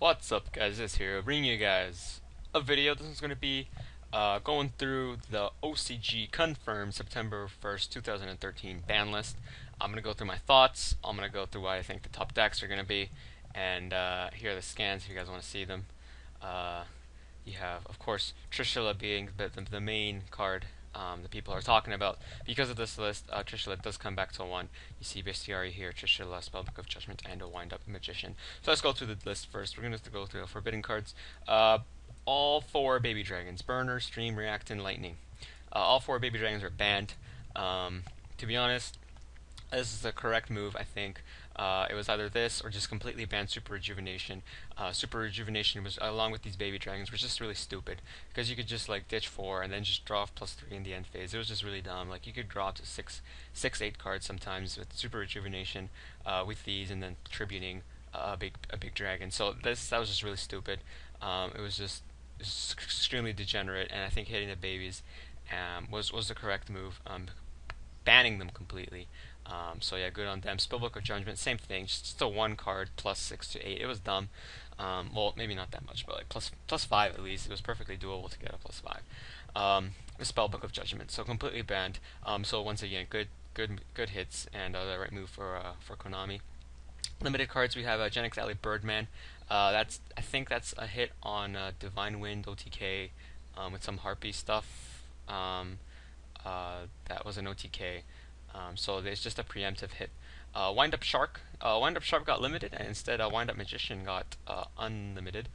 What's up, guys? This here, bringing you guys a video. This is going to be going through the OCG confirmed September 1st, 2013 ban list. I'm going to go through my thoughts. I'm going to go through what I think the top decks are going to be, and here are the scans if you guys want to see them. You have, of course, Trishula being the main card that people are talking about. Because of this list, Trishula does come back to 1. You see Bestiary here, Trishula, Spellbook of Judgment, and a Wind-Up Magician. So let's go through the list first. We're going to go through the Forbidden cards. All 4 Baby Dragons, Burner, Stream, React, and Lightning. All 4 Baby Dragons are banned. To be honest, this is the correct move, I think. It was either this or just completely ban Super Rejuvenation. Super Rejuvenation was, along with these Baby Dragons, was just really stupid because you could just like ditch 4 and then just draw off +3 in the end phase. It was just really dumb. Like you could draw up to 8 cards sometimes with Super Rejuvenation with these, and then tributing a big dragon. So that was just really stupid. It was just extremely degenerate, and I think hitting the babies was the correct move. Banning them completely. So yeah, good on them. Spellbook of Judgment, same thing, just a 1 card +6 to 8. It was dumb. Well, maybe not that much, but like plus 5 at least. It was perfectly doable to get a +5. The Spellbook of Judgment, so completely banned. So once again, good hits, and the right move for Konami. Limited cards, we have Genix Alley Birdman. I think that's a hit on Divine Wind OTK with some Harpy stuff. That was an OTK. So there's just a preemptive hit. Wind-Up Shark. Wind-Up Shark got limited, and instead Wind-Up Magician got unlimited.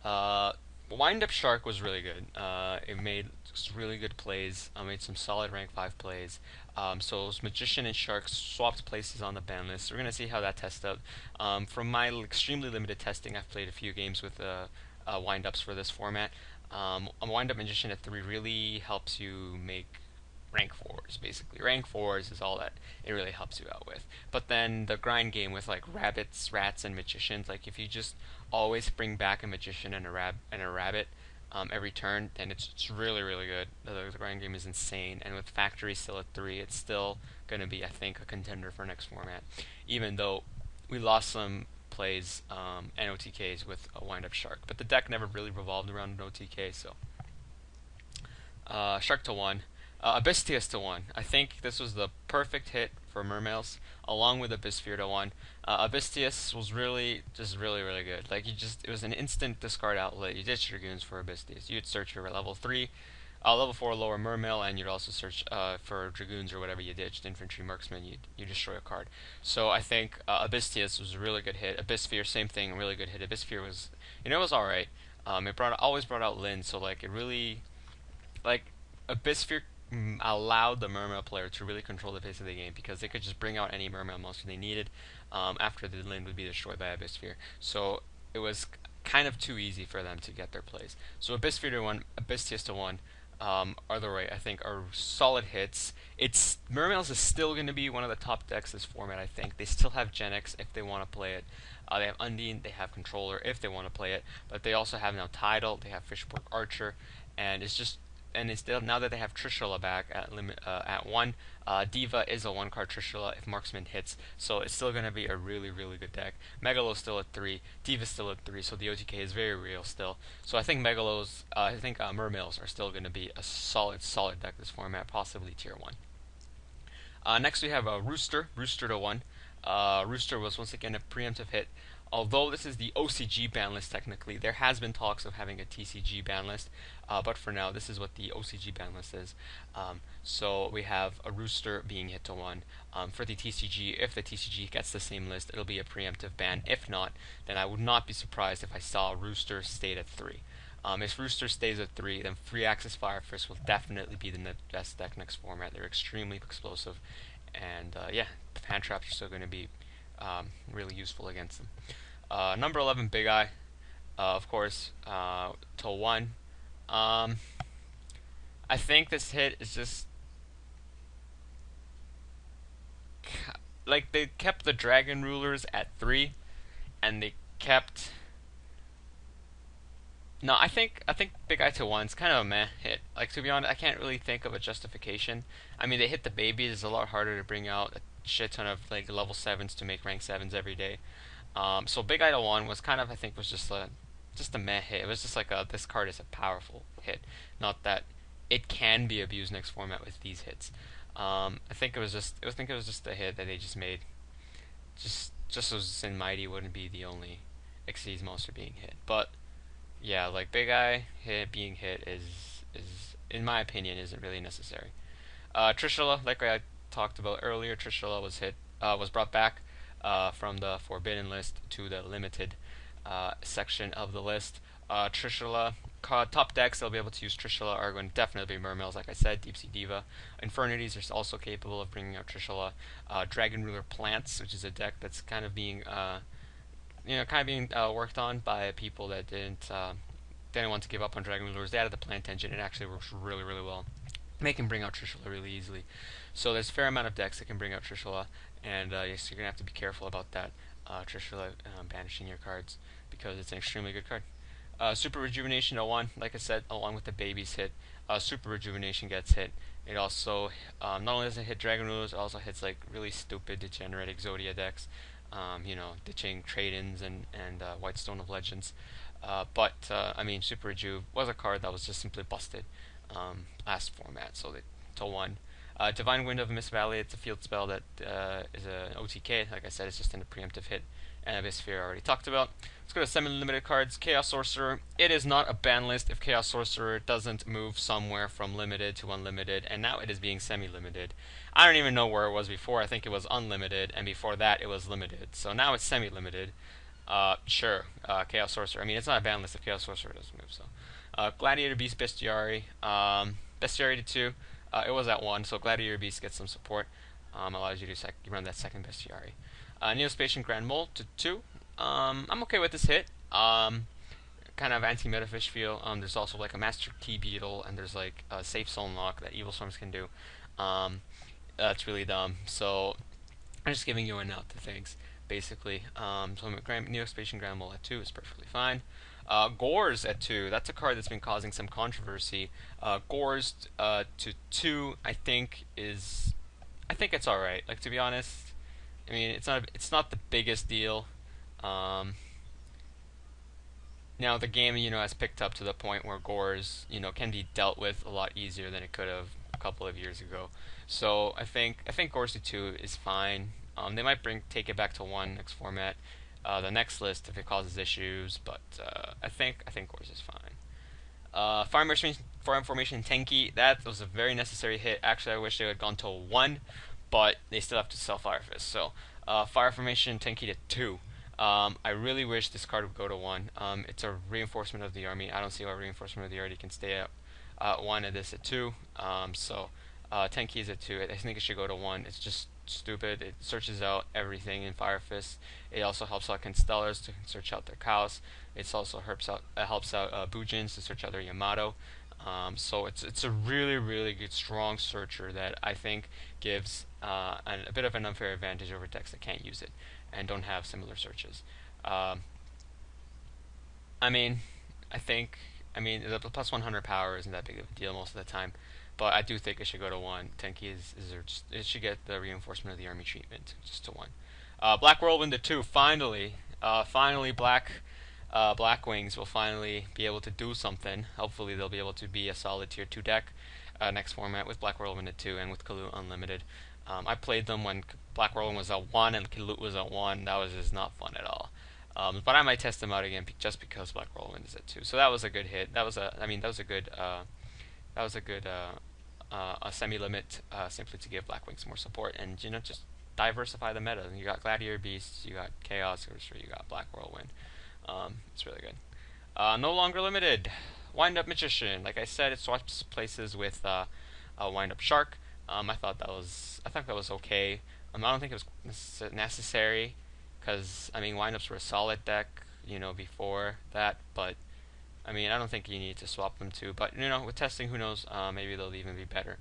Wind-Up Shark was really good. It made really good plays. Made some solid rank 5 plays. So Magician and Shark swapped places on the ban list. We're going to see how that tests out. From my extremely limited testing, I've played a few games with wind-ups for this format. A Wind-Up Magician at 3 really helps you make rank 4s, basically. Rank 4s is all that it really helps you out with. But then the grind game with like rabbits, rats, and magicians, like if you just always bring back a magician and a rabbit every turn, then it's really good. The grind game is insane, and with factory still at 3, it's still gonna be, I think, a contender for next format. Even though we lost some plays and OTKs with a Wind-Up Shark, but the deck never really revolved around an OTK. So Shark to 1. Abystius to 1. I think this was the perfect hit for Mermails, along with Abyssphere to 1. Abystius was really good. Like it was an instant discard outlet. You ditch Dragoons for Abystius. You'd search for level 4 lower Mermail, and you'd also search for Dragoons or whatever you ditched. Infantry, Marksman, you destroy a card. So I think Abystius was a really good hit. Abyssphere, same thing, really good hit. Abyssphere was, it was alright. It always brought out Lyn, so like it really, like Abyssphere allowed the Mermail player to really control the pace of the game, because they could just bring out any Mermail monster they needed after the Lyn would be destroyed by Abyssphere. So it was kind of too easy for them to get their plays. So Abyssphere to 1, Abystius to 1 are the right, I think, are solid hits. Mermails is still going to be one of the top decks this format, I think. They still have Genix if they want to play it. They have Undine, they have Controller if they want to play it, but they also have now Tidal, they have Fishborg Archer, and it's just, and instead, now that they have Trishula back at 1, Diva is a 1-card Trishula if Marksman hits, so it's still going to be a really good deck. Megalo's still at 3, Diva's still at 3, so the OTK is very real still. So I think Mermails are still going to be a solid deck this format, possibly tier 1. Next we have Rooster to 1. Rooster was once again a preemptive hit. Although this is the OCG ban list technically, there has been talks of having a TCG ban list, but for now this is what the OCG ban list is. So we have a Rooster being hit to 1. For the TCG, if the TCG gets the same list, it'll be a preemptive ban. If not, then I would not be surprised if I saw Rooster stayed at 3. If Rooster stays at 3, then Free Access Fire Fist will definitely be the best deck next format. They're extremely explosive, and yeah, the fan traps are still going to be really useful against them. Number 11, Big Eye, of course, to 1. I think this hit is just like they kept the Dragon Rulers at 3, and they kept. No, I think Big Eye to 1's kind of a meh hit. Like, to be honest, I can't really think of a justification. I mean, they hit the babies. It's a lot harder to bring out a shit ton of like level 7s to make rank 7s every day. So Big Idol 1 was kind of, I think, was just a meh hit. It was just like this card is a powerful hit, not that it can be abused next format with these hits. I think it was just a hit that they just made, just so Sin Mighty wouldn't be the only Xyz monster being hit. But yeah, like Big Eye hit being hit is in my opinion isn't really necessary. Trishula, like I talked about earlier, Trishula was brought back from the forbidden list to the limited section of the list. Trishula, top decks they'll be able to use Trishula are going to definitely be Mermails, like I said, Deep Sea Diva. Infernities are also capable of bringing out Trishula. Dragon Ruler Plants, which is a deck that's kind of being worked on by people that didn't want to give up on Dragon Rulers. They added the plant engine. It actually works really, really well. They can bring out Trishula really easily. So there's a fair amount of decks that can bring out Trishula, and yes, you're going to have to be careful about that. Trishula banishing your cards because it's an extremely good card. Super Rejuvenation 01, like I said, along with the babies hit, Super Rejuvenation gets hit. It also, not only does it hit Dragon Rulers, it also hits like really stupid degenerate Exodia decks, ditching Trade-ins and Whitestone of Legends. I mean, Super Rejuve was a card that was just simply busted last format, so they told one. Divine Wind of Mist Valley, it's a field spell that is an OTK. Like I said, it's just in a preemptive hit. And Abyss Sphere I already talked about. Let's go to semi-limited cards. Chaos Sorcerer. It is not a ban list if Chaos Sorcerer doesn't move somewhere from limited to unlimited, and now it is being semi-limited. I don't even know where it was before. I think it was unlimited, and before that it was limited. So now it's semi-limited. Sure, Chaos Sorcerer. I mean, it's not a ban list if Chaos Sorcerer doesn't move. So, Gladiator Beast Bestiary. Bestiary to 2. It was at 1, so Gladiator Beast gets some support. Allows you to run that second Bestiary. Neospatian Grand Mole to 2. I'm okay with this hit. Kind of anti-Metafish feel. There's also like a Master Key Beetle, and there's like a Safe Zone Lock that Evil Storms can do. That's really dumb. So I'm just giving you a note to things, basically. So Neospatian Grand Mole at 2 is perfectly fine. Gores at 2. That's a card that's been causing some controversy. Gores to 2, I think it's all right. Like, to be honest, I mean, it's not the biggest deal. Now the game, has picked up to the point where Gores, can be dealt with a lot easier than it could have a couple of years ago. So I think Gores to 2 is fine. They might take it back to 1 next format. The next list if it causes issues, but I think Gores is fine. Fire Formation Tenki, that was a very necessary hit. Actually, I wish they had gone to 1, but they still have to sell Fire Fist. So, Fire Formation Tenki to 2. I really wish this card would go to 1. It's a reinforcement of the army. I don't see why reinforcement of the army can stay at 1 and this at 2. Tenki is at 2. I think it should go to 1. It's just stupid. It searches out everything in Fire Fist. It also helps out Constellars to search out their cows. It also helps out Bujins to search out their Yamato. So it's a really, really good strong searcher that I think gives a bit of an unfair advantage over decks that can't use it and don't have similar searches. I mean, the plus 100 power isn't that big of a deal most of the time, but I do think it should go to 1. Tenki it should get the reinforcement of the army treatment just to 1. Black Whirlwind to 2. Finally, Black Wings will finally be able to do something. Hopefully they'll be able to be a solid tier 2 deck next format with Black Whirlwind at 2 and with Kalut Unlimited. I played them when Black Whirlwind was at 1 and Kalut was at 1. That was just not fun at all. But I might test them out again just because Black Whirlwind is at 2. So that was a good hit. That was a good a semi-limit simply to give Black Wings more support and just diversify the meta. You got Gladiator Beasts, you got Chaos Sorcerer, you got Black Whirlwind. It's really good. No longer limited. Wind Up Magician. Like I said, it swaps places with Wind Up Shark. I thought that was okay. I don't think it was necessary because Wind Ups were a solid deck, before that. But I don't think you need to swap them too. But with testing, who knows? Maybe they'll even be better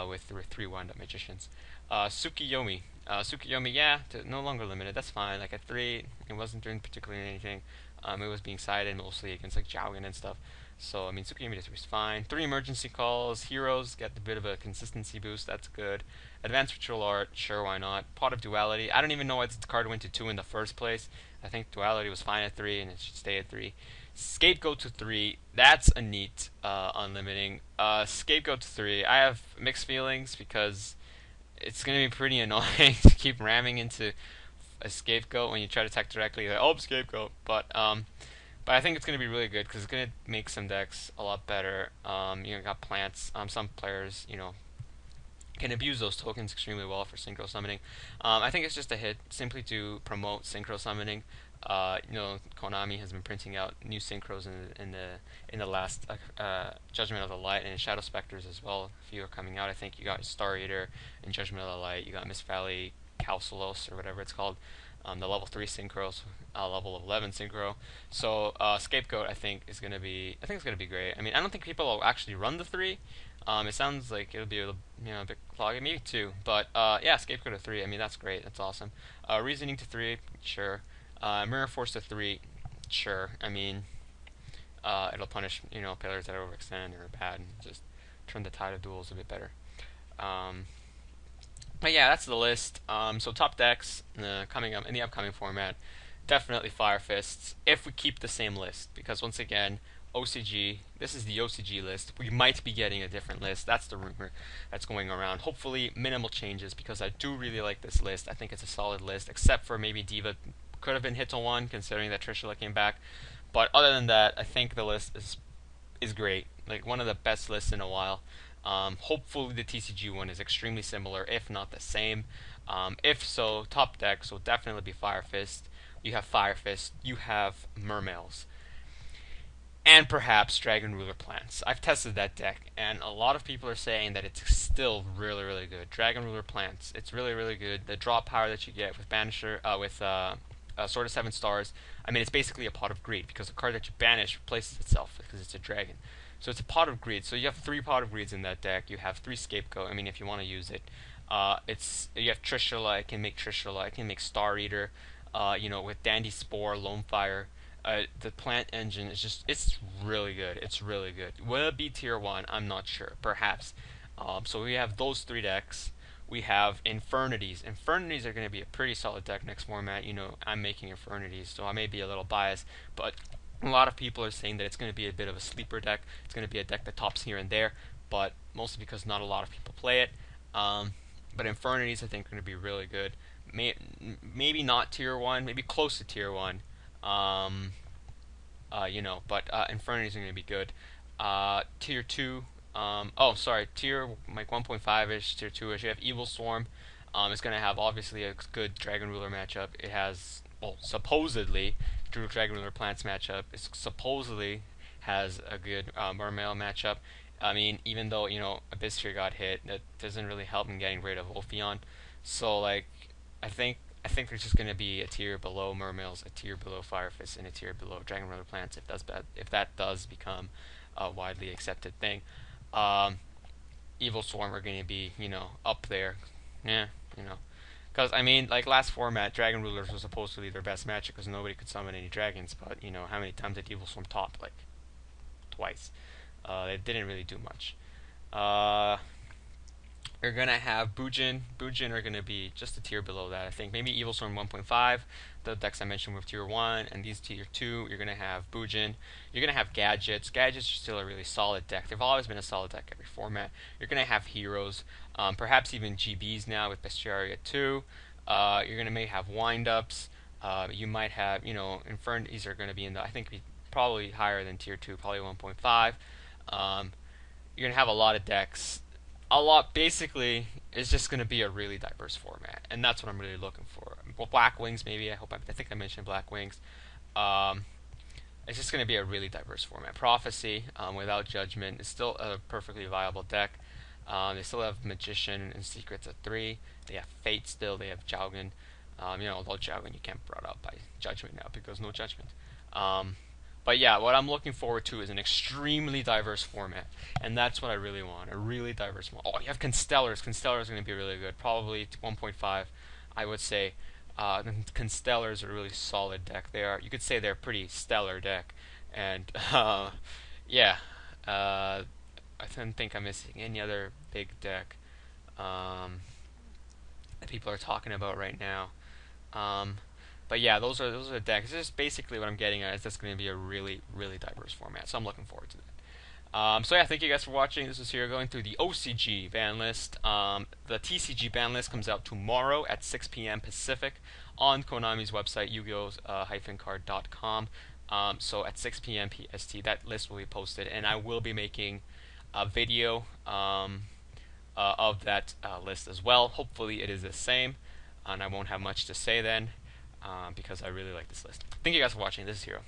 with 3 Wind Up Magicians. Tsukiyomi. Tsukiyomi, yeah, no longer limited. That's fine. Like at 3, it wasn't doing particularly anything. It was being sided mostly against like Jougin and stuff. So Tsukiyomi was fine. 3 emergency calls. Heroes get a bit of a consistency boost. That's good. Advanced Ritual Art, sure, why not? Pot of Duality. I don't even know why this card went to 2 in the first place. I think duality was fine at 3, and it should stay at 3. Scapegoat to 3, that's a neat unlimiting. Scapegoat to 3, I have mixed feelings because it's going to be pretty annoying to keep ramming into a scapegoat when you try to attack directly. Like, oh, scapegoat. But I think it's going to be really good because it's going to make some decks a lot better. Got plants. Some players, can abuse those tokens extremely well for synchro summoning. I think it's just a hit simply to promote synchro summoning. Konami has been printing out new synchros in the last Judgment of the Light and Shadow Specters as well. A few are coming out. I think you got Star Eater in Judgment of the Light. You got Miss Valley Calcelos or whatever it's called. The level 3 synchros, level 11 synchro. So Scapegoat, I think it's gonna be great. I mean, I don't think people will actually run the 3. It sounds like it'll be a bit cloggy, maybe 2. But yeah, Scapegoat to 3. I mean, that's great. That's awesome. Reasoning to 3, sure. Mirror Force to 3, sure. I mean, it'll punish players that overextend or are bad and just turn the tide of duels a bit better. But yeah, that's the list. So top decks coming up in the upcoming format, definitely Fire Fists if we keep the same list. Because once again, OCG, this is the OCG list. We might be getting a different list. That's the rumor that's going around. Hopefully minimal changes because I do really like this list. I think it's a solid list, except for maybe Diva could have been hit to 1 considering that Trishula came back. But other than that, I think the list is great. Like one of the best lists in a while. Hopefully the TCG one is extremely similar, if not the same. If so, top decks will definitely be Fire Fist. You have Fire Fist, you have Mermails, and perhaps Dragon Ruler Plants. I've tested that deck, and a lot of people are saying that it's still really, really good. Dragon Ruler Plants, it's really, really good. The draw power that you get with Banisher, with Sword of 7 Stars, I mean, it's basically a Pot of Greed, because the card that you banish replaces itself, because it's a dragon. So it's a Pot of Greed. So you have 3 Pot of Greeds in that deck. You have 3 Scapegoat, I mean, if you want to use it. You have Trishula, it can make Trishula, it can make Star Eater, with Dandy Spore, Lone Fire. The plant engine is it's really good. It's really good. Will it be tier 1? I'm not sure. Perhaps. So we have those 3 decks. We have Infernities. Infernities are going to be a pretty solid deck next format. I'm making Infernities, so I may be a little biased, but a lot of people are saying that it's going to be a bit of a sleeper deck. It's going to be a deck that tops here and there, but mostly because not a lot of people play it. But Infernities, I think, are going to be really good. Maybe not tier 1, maybe close to tier 1. But Infernities are going to be good. Tier 2, tier like 1.5-ish, tier 2-ish. You have Evil Swarm. It's going to have obviously a good Dragon Ruler matchup. It has, supposedly, Dragon Ruler Plants matchup. It supposedly has a good Mermail matchup. I mean, even though, Abysssphere got hit, that doesn't really help in getting rid of Ophion. So, I think there's just going to be a tier below Mermails, a tier below Fire Fist, and a tier below Dragon Ruler Plants if that does become a widely accepted thing. Evil Swarm are going to be, up there. Yeah, Because, I mean, last format, Dragon Rulers was supposedly their best matchup because nobody could summon any dragons, but, how many times did Evil Swarm top? Twice. They didn't really do much. You're going to have Bujin. Bujin are going to be just a tier below that, I think. Maybe Evil Storm 1.5, the decks I mentioned with tier 1, and these tier 2, you're going to have Bujin. You're going to have Gadgets. Gadgets are still a really solid deck. They've always been a solid deck every format. You're going to have Heroes, perhaps even GBs now with Bestiaria 2. You're going to may have Wind-Ups. You might have, Infernities are going to be in the, I think, probably higher than tier 2, probably 1.5. You're going to have a lot of decks. Basically, it's just going to be a really diverse format, and that's what I'm really looking for. Well, Black Wings, maybe. I think I mentioned Black Wings. It's just going to be a really diverse format. Prophecy, without Judgment, is still a perfectly viable deck. They still have Magician and Secrets at 3. They have Fate still. They have Jaugen. Although Jaugen you can't brought up by Judgment now because no Judgment. But yeah, what I'm looking forward to is an extremely diverse format, and that's what I really want, a really diverse one. Oh, you have Constellars. Constellars are going to be really good, probably 1.5, I would say. Constellars are a really solid deck. You could say they're a pretty stellar deck, and yeah, I don't think I'm missing any other big deck that people are talking about right now. But yeah, those are the decks. This is basically what I'm getting at. Is that's going to be a really really diverse format. So I'm looking forward to that. So yeah, thank you guys for watching. This is here going through the OCG ban list. The TCG ban list comes out tomorrow at 6 p.m. Pacific on Konami's website, yu-gi-oh!-card.com. So at 6 p.m. PST, that list will be posted, and I will be making a video of that list as well. Hopefully it is the same, and I won't have much to say then because I really like this list. Thank you guys for watching. This is Hero.